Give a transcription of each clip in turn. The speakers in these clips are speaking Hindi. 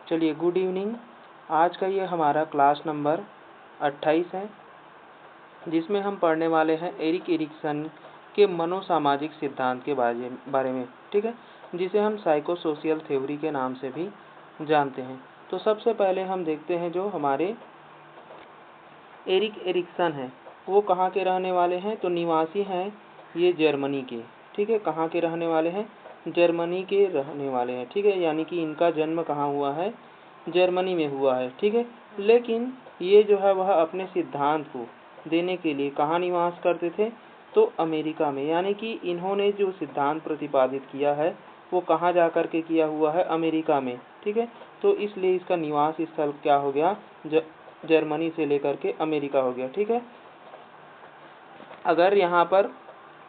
चलिए गुड इवनिंग। आज का ये हमारा क्लास नंबर 28 है, जिसमें हम पढ़ने वाले हैं एरिक एरिक्सन के मनोसामाजिक सिद्धांत के बारे में। ठीक है, जिसे हम साइकोसोशियल थ्योरी के नाम से भी जानते हैं। तो सबसे पहले हम देखते हैं जो हमारे एरिक एरिक्सन हैं वो कहाँ के रहने वाले हैं। तो निवासी हैं ये जर्मनी के। ठीक है, कहाँ के रहने वाले हैं? जर्मनी के रहने वाले हैं। ठीक है, यानी कि इनका जन्म कहाँ हुआ है? जर्मनी में हुआ है। ठीक है, लेकिन ये जो है वह अपने सिद्धांत को देने के लिए कहाँ निवास करते थे? तो अमेरिका में। यानी कि इन्होंने जो सिद्धांत प्रतिपादित किया है वो कहाँ जा कर के किया हुआ है? अमेरिका में। ठीक है, तो इसलिए इसका निवास स्थल क्या हो गया? जर्मनी से लेकर के अमेरिका हो गया। ठीक है, अगर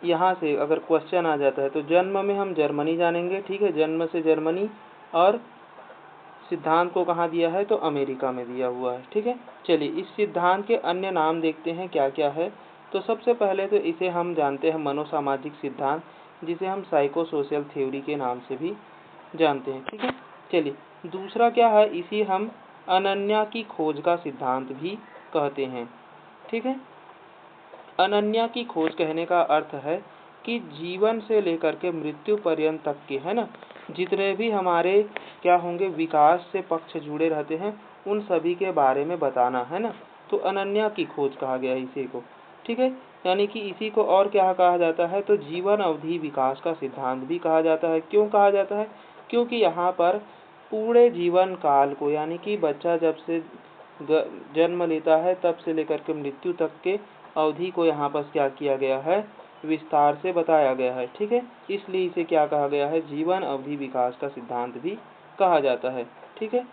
यहाँ से अगर क्वेश्चन आ जाता है तो जन्म में हम जर्मनी जानेंगे। ठीक है, जन्म से जर्मनी, और सिद्धांत को कहाँ दिया है? तो अमेरिका में दिया हुआ है। ठीक है, चलिए इस सिद्धांत के अन्य नाम देखते हैं क्या क्या है। तो सबसे पहले तो इसे हम जानते हैं मनोसामाजिक सिद्धांत, जिसे हम साइकोसोशल थ्योरी के नाम से भी जानते हैं। ठीक है, चलिए दूसरा क्या है? इसी हम अनन्या की खोज का सिद्धांत भी कहते हैं। ठीक है, अनन्या की खोज कहने का अर्थ है कि जीवन से लेकर के मृत्यु पर्यंत तक के, है ना, जितने भी हमारे क्या होंगे विकास से पक्ष जुड़े रहते हैं उन सभी के बारे में बताना, है ना। तो अनन्या की खोज कहा गया है इसी को। ठीक है, यानी कि इसी को और क्या कहा जाता है? तो जीवन अवधि विकास का सिद्धांत भी कहा जाता है। क्यों कहा जाता है? क्योंकि यहाँ पर पूरे जीवन काल को, यानी कि बच्चा जब से जन्म लेता है तब से लेकर के मृत्यु तक के अवधि को यहाँ पर क्या किया गया है? विस्तार से बताया गया है। ठीक है, इसलिए इसे क्या कहा गया है? जीवन अवधि विकास का सिद्धांत भी कहा जाता है। ठीक है,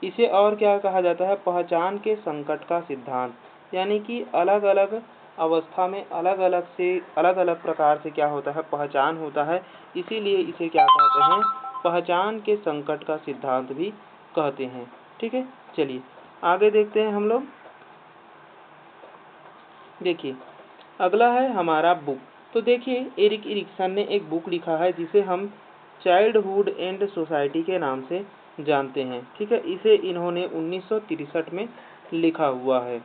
इसे और क्या कहा जाता है? पहचान के संकट का सिद्धांत, यानी कि अलग अलग अवस्था में अलग अलग प्रकार से क्या होता है? पहचान होता है, इसीलिए इसे क्या कहते हैं? पहचान के संकट का सिद्धांत भी कहते हैं। ठीक है, चलिए आगे देखते हैं हम लोग। देखिए अगला है हमारा बुक। तो देखिए एरिक एरिक्सन ने एक बुक लिखा है जिसे हम चाइल्डहुड एंड सोसाइटी के नाम से जानते हैं। ठीक है, इसे इन्होंने 1963 में लिखा हुआ है।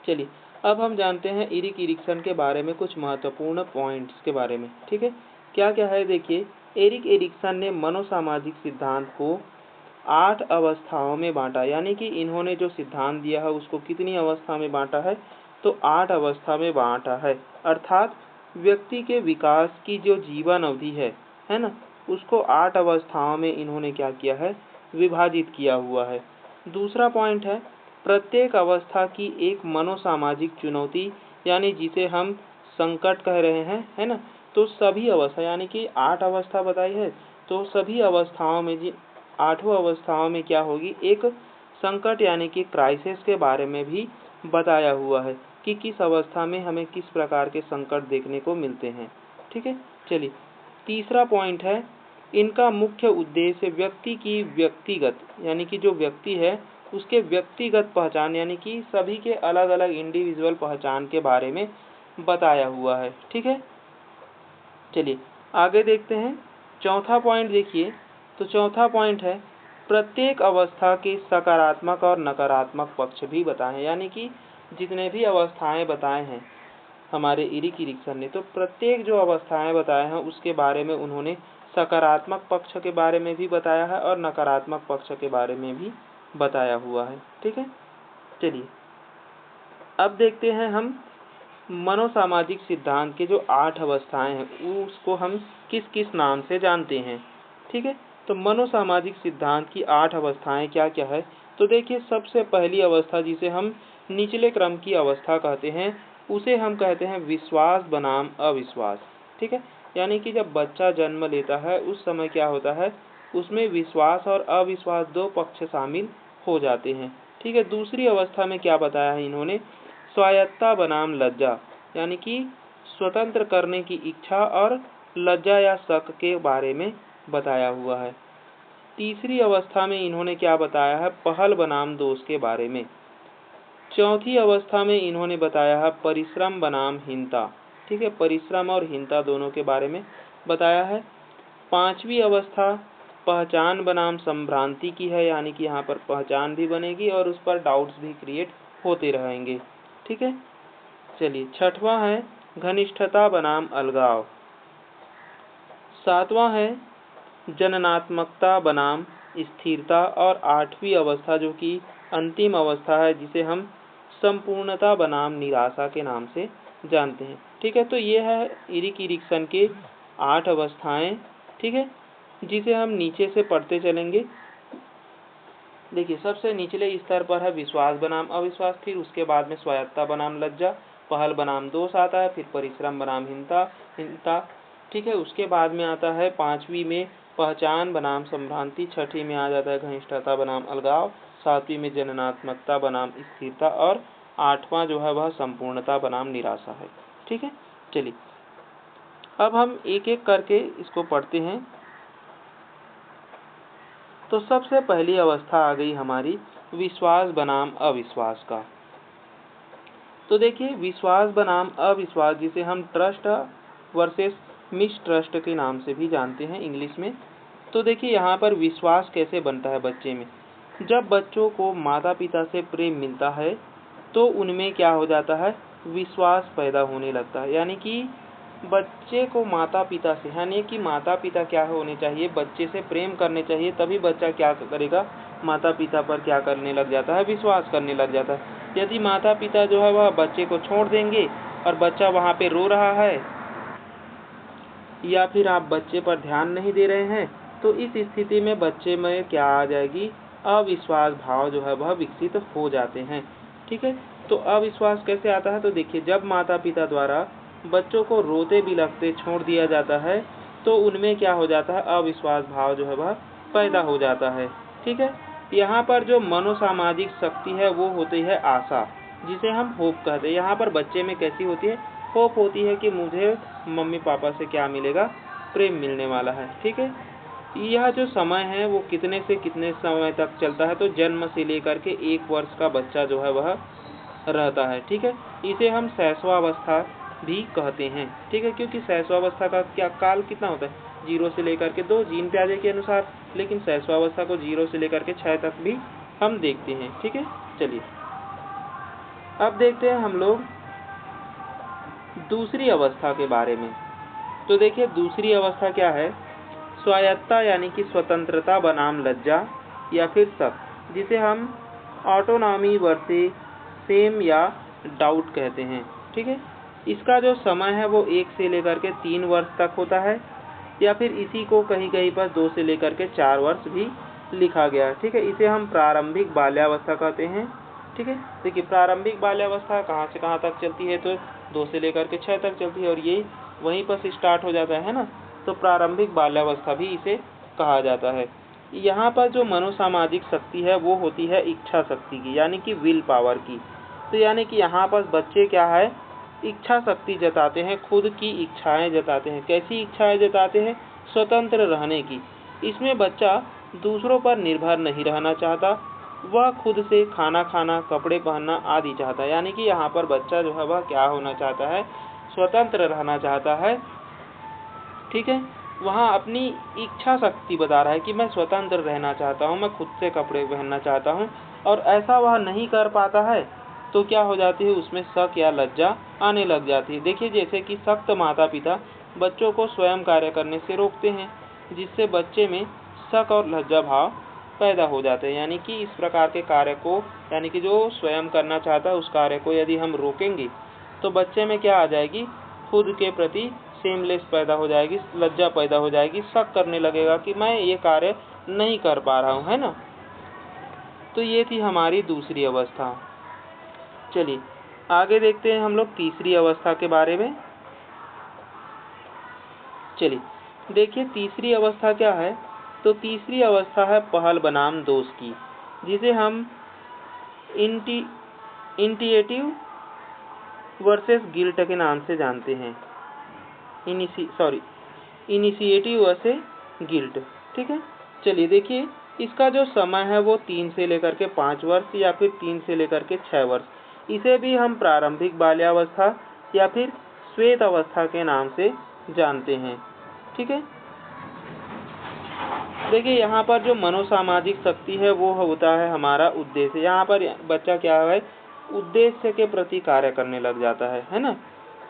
चलिए अब हम जानते हैं एरिक एरिक्सन के बारे में कुछ महत्वपूर्ण पॉइंट्स के बारे में। ठीक है, क्या क्या है? देखिए एरिक एरिक्सन ने मनोसामाजिक सिद्धांत को 8 अवस्थाओं में बांटा, यानी कि इन्होंने जो सिद्धांत दिया है उसको कितनी अवस्था में बांटा है? तो 8 अवस्था में बांटा है। अर्थात व्यक्ति के विकास की जो जीवन अवधि है ना, उसको 8 अवस्थाओं में इन्होंने क्या किया है? विभाजित किया हुआ है। दूसरा पॉइंट है प्रत्येक अवस्था की एक मनोसामाजिक चुनौती, यानी जिसे हम संकट कह रहे हैं, है ना। तो सभी अवस्था, यानी कि 8 अवस्था बताई है, तो सभी अवस्थाओं में जी 8 अवस्थाओं में क्या होगी? एक संकट यानी कि क्राइसिस के बारे में भी बताया हुआ है कि किस अवस्था में हमें किस प्रकार के संकट देखने को मिलते हैं। ठीक है, चलिए तीसरा पॉइंट है इनका मुख्य उद्देश्य व्यक्ति की व्यक्तिगत, यानी कि जो व्यक्ति है उसके व्यक्तिगत पहचान, यानी कि सभी के अलग अलग इंडिविजुअल पहचान के बारे में बताया हुआ है। ठीक है, चलिए आगे देखते हैं। चौथा पॉइंट देखिए, तो चौथा पॉइंट है प्रत्येक अवस्था के सकारात्मक और नकारात्मक पक्ष भी बताएं, यानी कि जितने भी अवस्थाएं बताए हैं हमारे एरिक एरिक्सन ने, तो प्रत्येक जो अवस्थाएं बताए हैं उसके बारे में उन्होंने सकारात्मक पक्ष के बारे में भी बताया है और नकारात्मक पक्ष के बारे में भी बताया हुआ है। ठीक है, चलिए अब देखते हैं हम मनोसामाजिक सिद्धांत के जो 8 अवस्थाएं हैं उसको हम किस किस नाम से जानते हैं। ठीक है, तो मनोसामाजिक सिद्धांत की 8 अवस्थाएं क्या क्या है? तो देखिए सबसे पहली अवस्था जिसे हम निचले क्रम की अवस्था कहते हैं उसे हम कहते हैं विश्वास बनाम अविश्वास। ठीक है, यानी कि जब बच्चा जन्म लेता है उस समय क्या होता है? उसमें विश्वास और अविश्वास दो पक्ष शामिल हो जाते हैं। ठीक है, दूसरी अवस्था में क्या बताया है इन्होंने? स्वायत्तता बनाम लज्जा, यानी कि स्वतंत्र करने की इच्छा और लज्जा या शक के बारे में बताया हुआ है। तीसरी अवस्था में इन्होंने क्या बताया है? पहल बनाम दोष के बारे में। चौथी अवस्था में इन्होंने बताया है परिश्रम बनाम हीनता। ठीक है, परिश्रम और हीनता दोनों के बारे में बताया है। पांचवी अवस्था पहचान बनाम संभ्रांति की है, यानी कि यहाँ पर पहचान भी बनेगी और उस पर डाउट्स भी क्रिएट होते रहेंगे। ठीक है, चलिए छठवां है घनिष्ठता बनाम अलगाव। सातवां है जननात्मकता बनाम स्थिरता। और आठवीं अवस्था जो कि अंतिम अवस्था है, जिसे हम संपूर्णता बनाम निराशा के नाम से जानते हैं। ठीक है, तो ये है इरिक इरिक्सन के 8 अवस्थाएं। ठीक है, जिसे हम नीचे से पढ़ते चलेंगे। देखिए, सबसे निचले स्तर पर है विश्वास बनाम अविश्वास, फिर उसके बाद में स्वायत्तता बनाम लज्जा, पहल बनाम दोष आता है, फिर परिश्रम बनाम हिंता। ठीक है, उसके बाद में आता है 5वीं में पहचान बनाम संभ्रांति, 6ठी में आ जाता है घनिष्ठता बनाम अलगाव, 7वीं में जननात्मकता बनाम स्थिरता और 8वां जो है वह संपूर्णता बनाम निराशा है। ठीक है, चलिए अब हम एक एक करके इसको पढ़ते हैं। तो सबसे पहली अवस्था आ गई हमारी विश्वास बनाम अविश्वास का। तो देखिए, विश्वास बनाम अविश्वास, जिसे हम ट्रस्ट वर्सेस मिसट्रस्ट के नाम से भी जानते हैं इंग्लिश में। तो देखिए, यहाँ पर विश्वास कैसे बनता है बच्चे में। जब बच्चों को माता पिता से प्रेम मिलता है तो उनमें क्या हो जाता है, विश्वास पैदा होने लगता है। यानी कि बच्चे को माता पिता से, यानी कि माता पिता क्या होने चाहिए, बच्चे से प्रेम करने चाहिए, तभी बच्चा क्या करेगा, माता पिता पर क्या करने लग जाता है, विश्वास करने लग जाता है। यदि माता पिता जो है वह बच्चे को छोड़ देंगे और बच्चा वहाँ पे रो रहा है, या फिर आप बच्चे पर ध्यान नहीं दे रहे हैं, तो इस स्थिति में बच्चे में क्या आ जाएगी, अविश्वास भाव जो है वह विकसित हो जाते हैं। ठीक है, तो अविश्वास कैसे आता है, तो देखिए, जब माता पिता द्वारा बच्चों को रोते बिलखते छोड़ दिया जाता है तो उनमें क्या हो जाता है, अविश्वास भाव जो है वह पैदा हो जाता है। ठीक है, यहाँ पर जो मनोसामाजिक शक्ति है वो होती है आशा, जिसे हम होप कहते हैं। यहाँ पर बच्चे में कैसी होती है, होप होती है कि मुझे मम्मी पापा से क्या मिलेगा, प्रेम मिलने वाला है। ठीक है, यह जो समय है वो कितने से कितने समय तक चलता है, तो जन्म से लेकर के 1 वर्ष का बच्चा जो है वह रहता है। ठीक है, इसे हम शैशवावस्था भी कहते हैं। ठीक है, क्योंकि शैशवावस्था का क्या काल कितना होता है, 0 से लेकर के 2 जीन प्याजे के अनुसार, लेकिन शैशवावस्था को 0 से लेकर के 6 तक भी हम देखते हैं। ठीक है, चलिए अब देखते हैं हम लोग दूसरी अवस्था के बारे में। तो देखिए, दूसरी अवस्था क्या है, स्वायत्तता यानी कि स्वतंत्रता बनाम लज्जा या फिर शक, जिसे हम ऑटोनॉमी वर्सेस सेम या डाउट कहते हैं। ठीक है, इसका जो समय है वो 1 से लेकर के 3 वर्ष तक होता है, या फिर इसी को कहीं कहीं पर 2 से लेकर के 4 वर्ष भी लिखा गया। ठीक है, इसे हम प्रारंभिक बाल्यावस्था कहते हैं। ठीक है, देखिए, प्रारंभिक बाल्यावस्था कहाँ से कहाँ तक चलती है, तो 2 से लेकर के 6 तक चलती है, और ये वहीं पर से स्टार्ट हो जाता है ना, तो प्रारंभिक बाल्यावस्था भी इसे कहा जाता है। यहाँ पर जो मनोसामाजिक शक्ति है वो होती है इच्छा शक्ति की, यानी कि विल पावर की। तो यानी कि यहाँ पर बच्चे क्या है, इच्छा शक्ति जताते हैं, खुद की इच्छाएं जताते हैं। कैसी इच्छाएं जताते हैं, स्वतंत्र रहने की। इसमें बच्चा दूसरों पर निर्भर नहीं रहना चाहता, वह खुद से खाना खाना, कपड़े पहनना आदि चाहता है। यानी कि यहाँ पर बच्चा जो है वह क्या होना चाहता है, स्वतंत्र रहना चाहता है। ठीक है, वहाँ अपनी इच्छा शक्ति बता रहा है कि मैं स्वतंत्र रहना चाहता हूँ, मैं खुद से कपड़े पहनना चाहता हूँ, और ऐसा वह नहीं कर पाता है तो क्या हो जाती है, उसमें शक या लज्जा आने लग जाती है। देखिए, जैसे कि सख्त माता पिता बच्चों को स्वयं कार्य करने से रोकते हैं, जिससे बच्चे में शक और लज्जा भाव पैदा हो जाते हैं। यानी कि इस प्रकार के कार्य को, यानी कि जो स्वयं करना चाहता है उस कार्य को यदि हम रोकेंगे तो बच्चे में क्या आ जाएगी, खुद के प्रति सेमलेस पैदा हो जाएगी, लज्जा पैदा हो जाएगी, शक करने लगेगा कि मैं ये कार्य नहीं कर पा रहा हूँ, है ना। तो ये थी हमारी दूसरी अवस्था। चलिए आगे देखते हैं हम लोग तीसरी अवस्था के बारे में। चलिए देखिए, तीसरी अवस्था क्या है, तो तीसरी अवस्था है पहल बनाम दोष की, जिसे हम इंटिएटिव वर्सेस गिल्ट के नाम से जानते हैं। Initiative versus guilt. ठीक है, चलिए देखिए, इसका जो समय है वो 3 से लेकर के 5 वर्ष या फिर 3 से लेकर के 6 वर्ष, इसे भी हम प्रारंभिक बाल्यावस्था या फिर श्वेत अवस्था के नाम से जानते हैं। ठीक है, देखिए यहाँ पर जो मनोसामाजिक शक्ति है वो होता है हमारा उद्देश्य। यहाँ पर बच्चा क्या है, उद्देश्य के प्रति कार्य करने लग जाता है ना।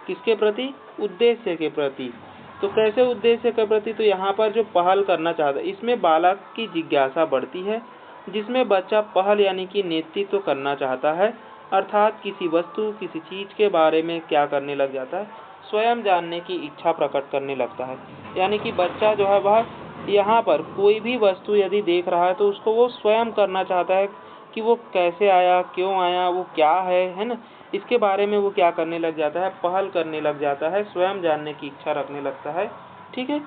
किसके प्रति? उद्देश्य के प्रति। तो कैसे उद्देश्य के प्रति? तो यहाँ पर जो पहल करना चाहता है, इसमें बालक की जिज्ञासा बढ़ती है, जिसमें बच्चा पहल यानी कि नेतृत्व करना चाहता है, अर्थात किसी वस्तु किसी चीज के बारे में क्या करने लग जाता है, स्वयं जानने की इच्छा प्रकट करने लगता है। यानी कि बच्चा जो है वह यहाँ पर कोई भी वस्तु यदि देख रहा है तो उसको वो स्वयं करना चाहता है कि वो कैसे आया, क्यों आया, वो क्या है ना। इसके बारे में वो क्या करने लग जाता है, पहल करने लग जाता है, स्वयं जानने की इच्छा रखने लगता है। ठीक है।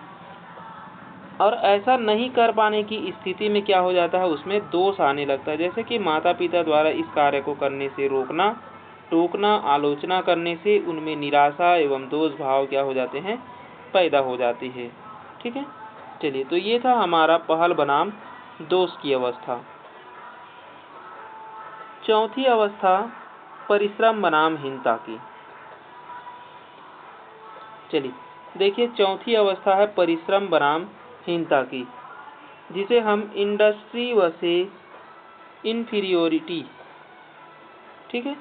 और ऐसा नहीं कर पाने की स्थिति में क्या हो जाता है, उसमें दोष आने लगता है। जैसे कि माता पिता द्वारा इस कार्य को करने से रोकना, टोकना, आलोचना करने से उनमें निराशा एवं दोष भाव क्या हो जाते हैं, पैदा हो जाती है। ठीक है। चलिए, तो ये था हमारा पहल बनाम दोष की अवस्था। चौथी अवस्था परिश्रम बनाम हीनता की। चलिए देखिए, चौथी अवस्था है परिश्रम बनाम हीनता की, जिसे हम इंडस्ट्री वर्सेस इन्फीरियोरिटी। ठीक है।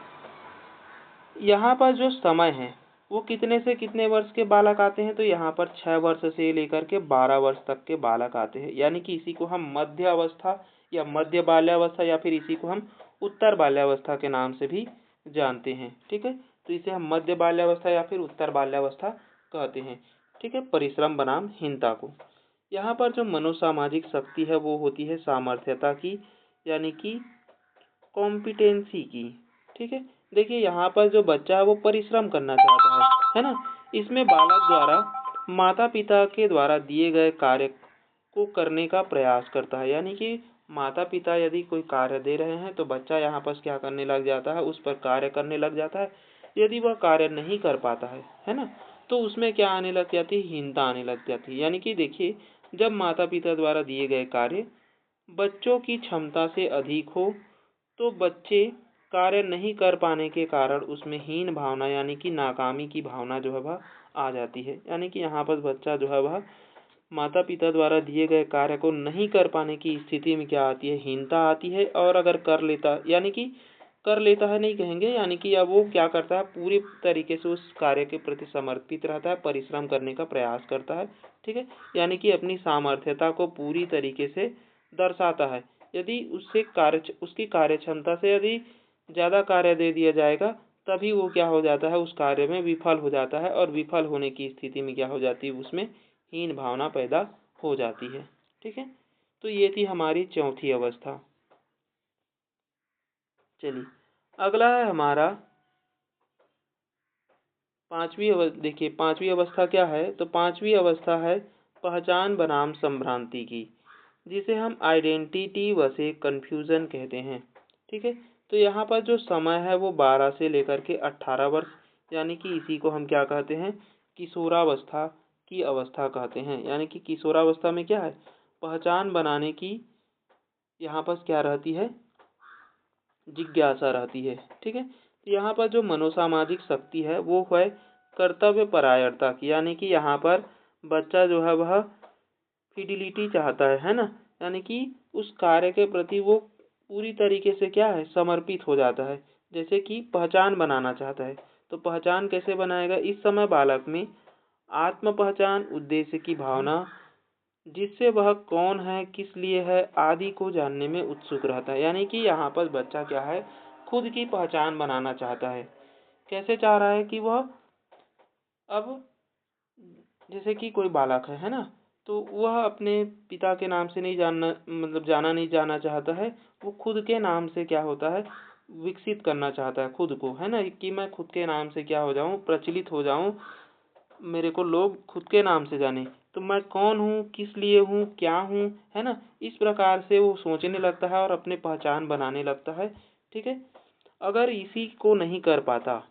यहाँ पर जो समय है वो कितने से कितने वर्ष के बालक आते हैं, तो यहाँ पर 6 वर्ष से लेकर के 12 वर्ष तक के बालक आते हैं। यानी कि इसी को हम मध्य अवस्था या मध्य बाल्यावस्था या फिर इसी को हम उत्तर बाल्यावस्था के नाम से भी जानते हैं। ठीक है। तो इसे हम मध्य बाल्यावस्था या फिर उत्तर बाल्यावस्था कहते हैं। ठीक है। परिश्रम बनाम हीनता को। यहाँ पर जो मनोसामाजिक शक्ति है वो होती है सामर्थ्यता की, यानी कि कॉम्पिटेंसी की। ठीक है। देखिए यहाँ पर जो बच्चा है वो परिश्रम करना चाहता है ना। इसमें बालक द्वारा माता पिता के द्वारा दिए गए कार्य को करने का प्रयास करता है। यानी कि माता पिता यदि कोई कार्य दे रहे हैं तो बच्चा यहाँ पर क्या करने लग जाता है, उस पर कार्य करने लग जाता है। यदि वह कार्य नहीं कर पाता है ना, तो उसमें क्या आने लग जाती है, हीनता आने लग जाती है। यानी कि देखिए, जब माता पिता द्वारा दिए गए कार्य बच्चों की क्षमता से अधिक हो तो बच्चे कार्य नहीं कर पाने के कारण उसमें हीन भावना यानी कि नाकामी की भावना जो है वह आ जाती है। यानी कि यहाँ पर बच्चा जो है वह माता पिता द्वारा दिए गए कार्य को नहीं कर पाने की स्थिति में क्या आती है, हीनता आती है। और अगर कर लेता, यानी कि कर लेता है नहीं कहेंगे, यानी कि अब वो क्या करता है, पूरी तरीके से उस कार्य के प्रति समर्पित रहता है, परिश्रम करने का प्रयास करता है। ठीक है। यानी कि अपनी सामर्थ्यता को पूरी तरीके से दर्शाता है। यदि उसकी कार्य क्षमता से यदि ज़्यादा कार्य दे दिया जाएगा तभी वो क्या हो जाता है, उस कार्य में विफल हो जाता है। और विफल होने की स्थिति में क्या हो जाती है, उसमें हीन भावना पैदा हो जाती है। ठीक है। तो ये थी हमारी चौथी अवस्था। चलिए अगला है हमारा पांचवी अवस्था। देखिए पांचवी अवस्था क्या है, तो पांचवी अवस्था है पहचान बनाम संभ्रांति की, जिसे हम आइडेंटिटी वर्सेस कंफ्यूजन कहते हैं। ठीक है। तो यहाँ पर जो समय है वो 12 से लेकर के 18 वर्ष, यानी कि इसी को हम क्या कहते हैं, किशोरावस्था की अवस्था कहते हैं। यानी कि किशोरावस्था में क्या है, पहचान बनाने की यहाँ पर क्या रहती है, जिज्ञासा रहती है। ठीक है। तो यहाँ पर जो मनोसामाजिक शक्ति है वो है कर्तव्य परायणता की। यानी कि यहाँ पर बच्चा जो है वह फिडिलिटी चाहता है ना। यानी कि उस कार्य के प्रति वो पूरी तरीके से क्या है, समर्पित हो जाता है। जैसे कि पहचान बनाना चाहता है, तो पहचान कैसे बनाएगा, इस समय बालक में आत्म पहचान, उद्देश्य की भावना, जिससे वह कौन है, किस लिए है आदि को जानने में उत्सुक रहता है। यानी कि यहाँ पर बच्चा क्या है, खुद की पहचान बनाना चाहता है। कैसे चाह रहा है कि वह अब जैसे कि कोई बालक है ना, तो वह अपने पिता के नाम से नहीं जानना, मतलब जाना चाहता है। वो खुद के नाम से क्या होता है, विकसित करना चाहता है खुद को, है ना, कि मैं खुद के नाम से क्या हो जाऊं, प्रचलित हो जाऊं, मेरे को लोग खुद के नाम से जाने, तो मैं कौन हूँ, किस लिए हूँ, क्या हूँ, है ना। इस प्रकार से वो सोचने लगता है और अपने पहचान बनाने लगता है। ठीक है। अगर इसी को नहीं कर पाता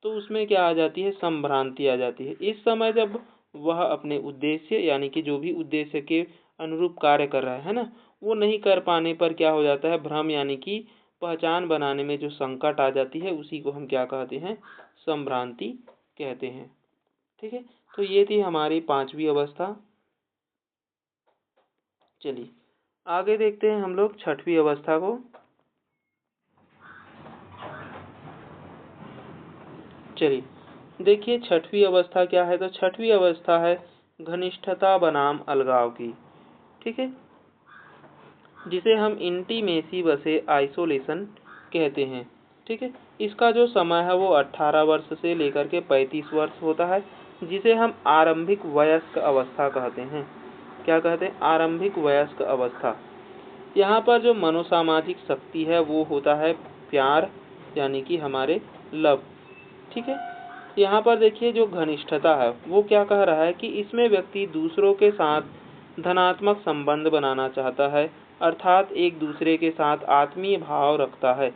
तो उसमें क्या आ जाती है, संभ्रांति आ जाती है। इस समय जब वह अपने उद्देश्य यानी कि जो भी उद्देश्य के अनुरूप कार्य कर रहा है ना, वो नहीं कर पाने पर क्या हो जाता है, भ्रम, यानी कि पहचान बनाने में जो संकट आ जाती है उसी को हम क्या कहते हैं, संभ्रांति कहते हैं। ठीक है। तो ये थी हमारी पांचवी अवस्था। चलिए आगे देखते हैं हम लोग छठवीं अवस्था को। चलिए देखिए छठवीं अवस्था क्या है, तो छठवीं अवस्था है घनिष्ठता बनाम अलगाव की। ठीक है, जिसे हम इंटीमेसी वसे आइसोलेशन कहते हैं। ठीक है, इसका जो समय है वो 18 वर्ष से लेकर के 35 वर्ष होता है, जिसे हम आरंभिक वयस्क अवस्था कहते हैं। क्या कहते हैं? आरंभिक वयस्क अवस्था। यहाँ पर जो मनोसामाजिक शक्ति है वो होता है प्यार, यानी कि हमारे लव। ठीक है, यहाँ पर देखिए जो घनिष्ठता है वो क्या कह रहा है कि इसमें व्यक्ति दूसरों के साथ धनात्मक संबंध बनाना चाहता है, अर्थात एक दूसरे के साथ आत्मीय भाव रखता है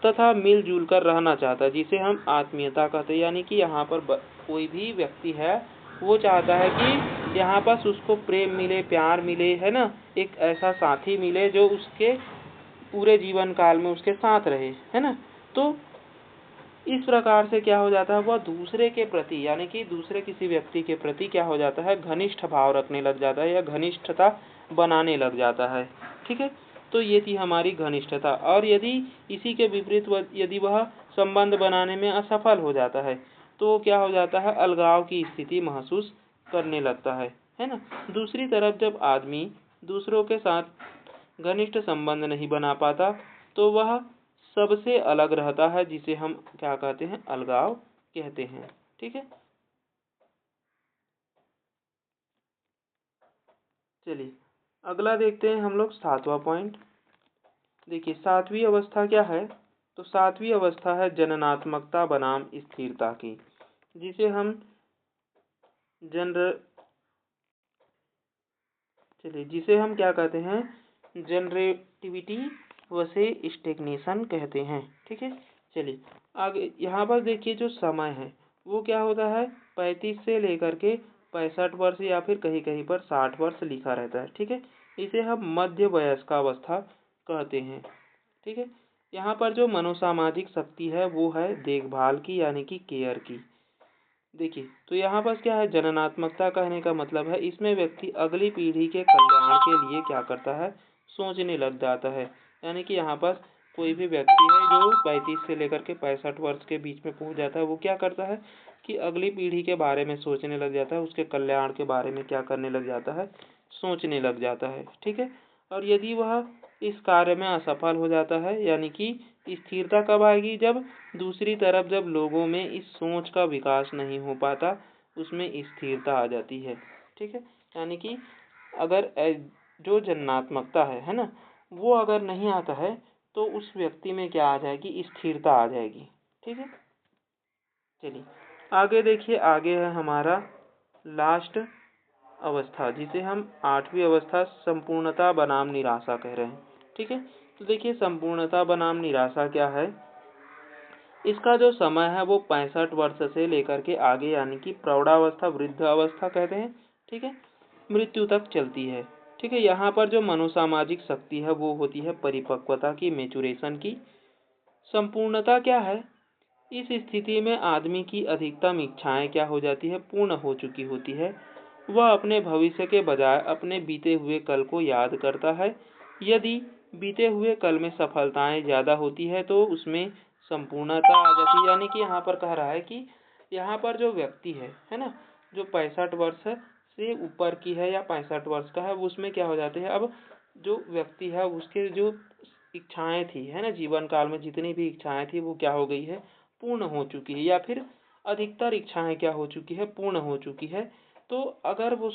तथा मिलजुल कर रहना चाहता है, जिसे हम आत्मीयता कहते हैं। यानी कि यहाँ पर कोई भी व्यक्ति है वो चाहता है कि यहाँ पर उसको प्रेम मिले, प्यार मिले, है ना, एक ऐसा साथी मिले जो उसके पूरे जीवन काल में उसके साथ रहे, है ना। तो इस प्रकार से क्या हो जाता है, वह दूसरे के प्रति यानी कि दूसरे किसी व्यक्ति के प्रति क्या हो जाता है, घनिष्ठ भाव रखने लग जाता है या घनिष्ठता बनाने लग जाता है। ठीक है, तो ये थी हमारी घनिष्ठता। और यदि इसी के विपरीत यदि वह संबंध बनाने में असफल हो जाता है तो क्या हो जाता है, अलगाव की स्थिति महसूस करने लगता है ना। दूसरी तरफ जब आदमी दूसरों के साथ घनिष्ठ संबंध नहीं बना पाता तो वह सबसे अलग रहता है, जिसे हम क्या कहते हैं, अलगाव कहते हैं। ठीक है, चलिए अगला देखते हैं हम लोग 7वां पॉइंट। देखिए 7वीं अवस्था क्या है, तो 7वीं अवस्था है जननात्मकता बनाम स्थिरता की, जिसे हम जनर चलिए जिसे हम क्या कहते हैं, जनरेटिविटी वसे स्टेग्नेशन कहते हैं। ठीक है, चलिए आगे यहाँ पर देखिए जो समय है वो क्या होता है, 35 से लेकर के 65 वर्ष या फिर कहीं कहीं पर 60 वर्ष लिखा रहता है। ठीक है, इसे हम मध्य वयस्कावस्था कहते हैं। ठीक है, यहाँ पर जो मनोसामाजिक शक्ति है वो है देखभाल की, यानी कि केयर की। देखिए तो यहाँ पर क्या है, जननात्मकता कहने का मतलब है इसमें व्यक्ति अगली पीढ़ी के कल्याण के लिए क्या करता है, सोचने लग जाता है। यानी कि यहाँ पर कोई भी व्यक्ति है जो 35 से लेकर के 65 वर्ष के बीच में पहुँच जाता है, वो क्या करता है कि अगली पीढ़ी के बारे में सोचने लग जाता है, उसके कल्याण के बारे में क्या करने लग जाता है, सोचने लग जाता है। ठीक है, और यदि वह इस कार्य में असफल हो जाता है, यानी कि स्थिरता कब आएगी, जब दूसरी तरफ जब लोगों में इस सोच का विकास नहीं हो पाता, उसमें स्थिरता आ जाती है। ठीक है, यानी कि अगर जो जन्नात्मकता है ना, वो अगर नहीं आता है तो उस व्यक्ति में क्या आ जाएगी, स्थिरता आ जाएगी। ठीक है, चलिए आगे देखिए, आगे है हमारा लास्ट अवस्था, जिसे हम 8वीं अवस्था संपूर्णता बनाम निराशा कह रहे हैं। ठीक है, तो देखिए संपूर्णता बनाम निराशा क्या है, इसका जो समय है वो 65 वर्ष से लेकर के आगे, यानी कि प्रौढ़ावस्था, वृद्ध अवस्था कहते हैं। ठीक है, मृत्यु तक चलती है। ठीक है, यहाँ पर जो मनोसामाजिक शक्ति है वो होती है परिपक्वता की, मेचुरेशन की। संपूर्णता क्या है, इस स्थिति में आदमी की अधिकतम इच्छाएं क्या हो जाती है, पूर्ण हो चुकी होती है। वह अपने भविष्य के बजाय अपने बीते हुए कल को याद करता है। यदि बीते हुए कल में सफलताएं ज़्यादा होती है तो उसमें संपूर्णता आ जाती है। यानी कि यहाँ पर कह रहा है कि यहाँ पर जो व्यक्ति है ना, जो 65 वर्ष से ऊपर की है या 65 वर्ष का है, वो उसमें क्या हो जाते हैं, अब जो व्यक्ति है उसके जो इच्छाएं थी, है ना, जीवन काल में जितनी भी इच्छाएं थी वो क्या हो गई है, पूर्ण हो चुकी है, या फिर अधिकतर इच्छाएं क्या हो चुकी है, पूर्ण हो चुकी है। तो अगर वो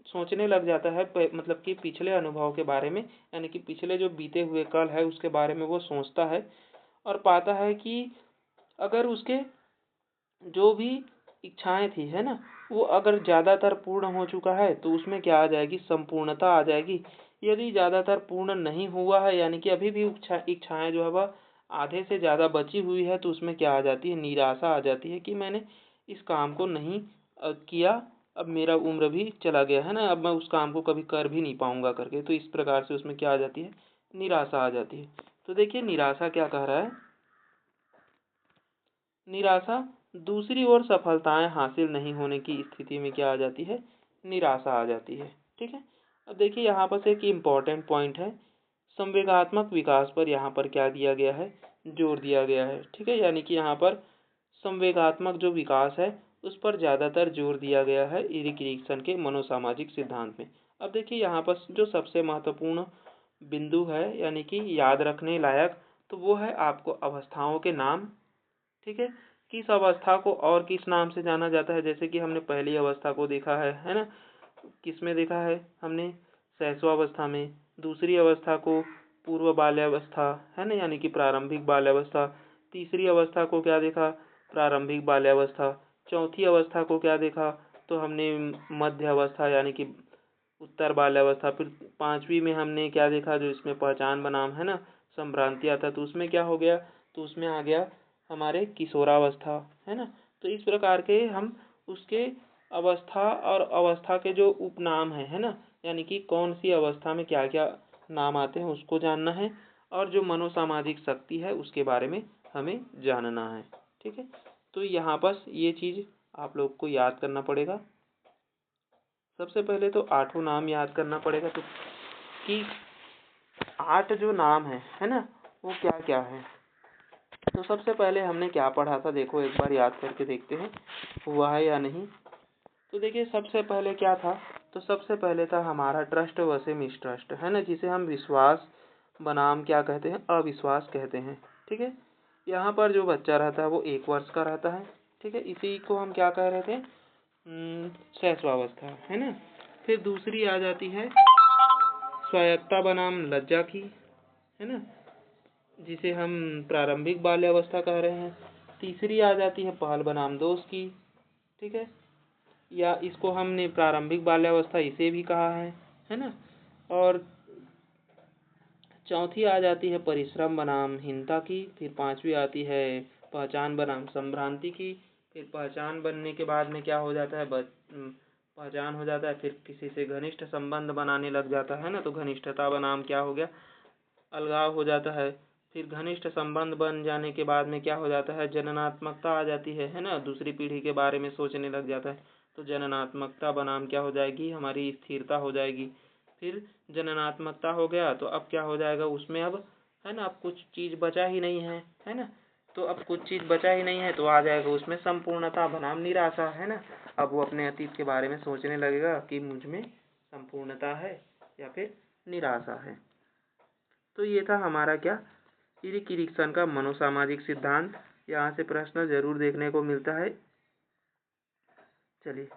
सोचने लग जाता है मतलब कि पिछले अनुभव के बारे में, यानी कि पिछले जो बीते हुए कल है उसके बारे में वो सोचता है और पाता है कि अगर उसके जो भी इच्छाएं थी, है ना, वो अगर ज़्यादातर पूर्ण हो चुका है तो उसमें क्या आ जाएगी, संपूर्णता आ जाएगी। यदि ज़्यादातर पूर्ण नहीं हुआ है, यानी कि अभी भी इच्छाएं जो है वह आधे से ज़्यादा बची हुई है, तो उसमें क्या आ जाती है, निराशा आ जाती है कि मैंने इस काम को नहीं किया, अब मेरा उम्र भी चला गया है ना, अब मैं उस काम को कभी कर भी नहीं पाऊंगा करके। तो इस प्रकार से उसमें क्या आ जाती है, निराशा आ जाती है। तो देखिए निराशा क्या कह रहा है, निराशा दूसरी ओर सफलताएं हासिल नहीं होने की स्थिति में क्या आ जाती है, निराशा आ जाती है। ठीक है, अब देखिए यहाँ पर एक इम्पॉर्टेंट पॉइंट है, संवेगात्मक विकास पर यहाँ पर क्या दिया गया है, जोर दिया गया है। ठीक है, यानी कि यहाँ पर संवेगात्मक जो विकास है उस पर ज़्यादातर जोर दिया गया है इरिक इरिक्सन के मनोसामाजिक सिद्धांत में। अब देखिए यहाँ पर जो सबसे महत्वपूर्ण बिंदु है यानी कि याद रखने लायक, तो वो है आपको अवस्थाओं के नाम। ठीक है, किस अवस्था को और किस नाम से जाना जाता है, जैसे कि हमने पहली अवस्था को देखा है ना, किस में देखा है हमने, शैशवावस्था में। दूसरी अवस्था को पूर्व बाल्यावस्था, है ना, यानी कि प्रारंभिक बाल्यावस्था। तीसरी अवस्था को क्या देखा, प्रारंभिक बाल्यावस्था। चौथी अवस्था को क्या देखा, तो हमने मध्य अवस्था यानी कि उत्तर बाल्यावस्था। फिर पांचवी में हमने क्या देखा, जो इसमें पहचान बनाम है ना संभ्रांति आता, तो उसमें क्या हो गया, तो उसमें आ गया हमारे किशोरावस्था, है ना। तो इस प्रकार के हम उसके अवस्था और अवस्था के जो उपनाम है ना, यानी कि कौन सी अवस्था में क्या क्या नाम आते हैं उसको जानना है, और जो मनोसामाजिक शक्ति है उसके बारे में हमें जानना है। ठीक है, तो यहाँ पर ये चीज़ आप लोग को याद करना पड़ेगा। सबसे पहले तो 8 नाम याद करना पड़ेगा, तो कि 8 जो नाम है ना, वो क्या क्या है। तो सबसे पहले हमने क्या पढ़ा था, देखो एक बार याद करके देखते हैं हुआ है या नहीं। तो देखिए सबसे पहले क्या था, तो सबसे पहले था हमारा ट्रस्ट वर्सेस मिसट्रस्ट, है ना, जिसे हम विश्वास बनाम क्या कहते हैं, अविश्वास कहते हैं। ठीक है, यहाँ पर जो बच्चा रहता है वो 1 वर्ष का रहता है। ठीक है, इसी को हम क्या कह रहे थे, शैशवावस्था, है ना। फिर दूसरी आ जाती है स्वायत्ता बनाम लज्जा की, है ना, जिसे हम प्रारंभिक बाल्यावस्था कह रहे हैं। तीसरी आ जाती है पहल बनाम दोष की। ठीक है, या इसको हमने प्रारंभिक बाल्यावस्था इसे भी कहा है ना। और चौथी आ जाती है परिश्रम बनाम हीनता की। फिर पांचवी आती है पहचान बनाम संभ्रांति की। फिर पहचान बनने के बाद में क्या हो जाता है, पहचान हो जाता है, फिर किसी से घनिष्ठ संबंध बनाने लग जाता है ना, तो घनिष्ठता बनाम क्या हो गया, अलगाव हो जाता है। फिर घनिष्ठ संबंध बन जाने के बाद में क्या हो जाता है, जननात्मकता आ जाती है ना, दूसरी पीढ़ी के बारे में सोचने लग जाता है, तो जननात्मकता बनाम क्या हो जाएगी, हमारी स्थिरता हो जाएगी। फिर जननात्मकता हो गया तो अब क्या हो जाएगा उसमें, अब है ना, अब कुछ चीज़ बचा ही नहीं है ना, तो अब कुछ चीज़ बचा ही नहीं है तो आ जाएगा उसमें संपूर्णता बनाम निराशा, है ना। अब वो अपने अतीत के बारे में सोचने लगेगा कि मुझ में संपूर्णता है या फिर निराशा है। तो ये था हमारा क्या, इरिक इरिक्सन का मनोसामाजिक सिद्धांत। यहाँ से प्रश्न जरूर देखने को मिलता है। चलिए।